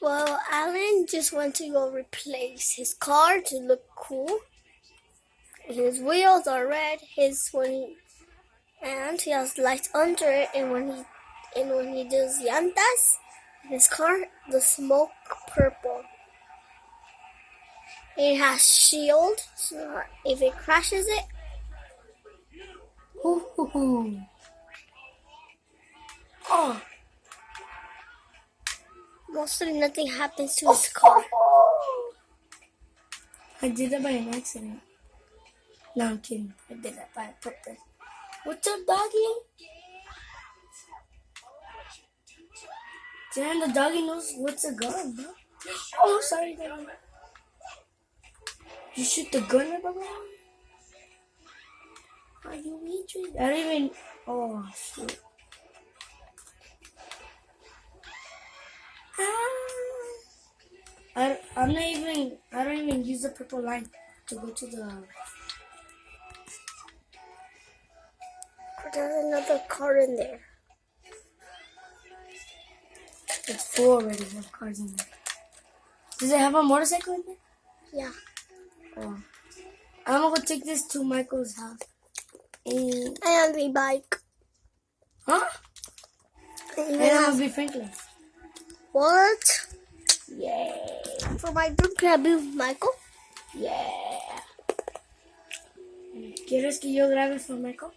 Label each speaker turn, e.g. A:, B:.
A: Well, Alan just went to go replace his car to look cool. His wheels are red. And he has lights under it. And when he does llantas, his car, the smoke purple. It has shield, so if it crashes it, oh, mostly nothing happens to his car.
B: I did that by an accident. No, I'm kidding. I did that by purpose. What's up, doggy? Damn, the doggy knows what's a gun, bro. Oh, sorry, doggy. You shoot the gun at Baba? Are you weak? I don't even. Oh, shit. I don't even use the purple line to go to the.
A: There's another car in there.
B: It's full already of cars in there. Does it have a motorcycle in there?
A: Yeah.
B: Oh. I'm gonna go take this to Michael's house.
A: And the bike.
B: Huh?
A: And
B: I'll be Franklin.
A: What?
B: Yeah.
A: For my group, can I be with Michael?
B: Yeah. ¿Quieres que yo grabe for Michael?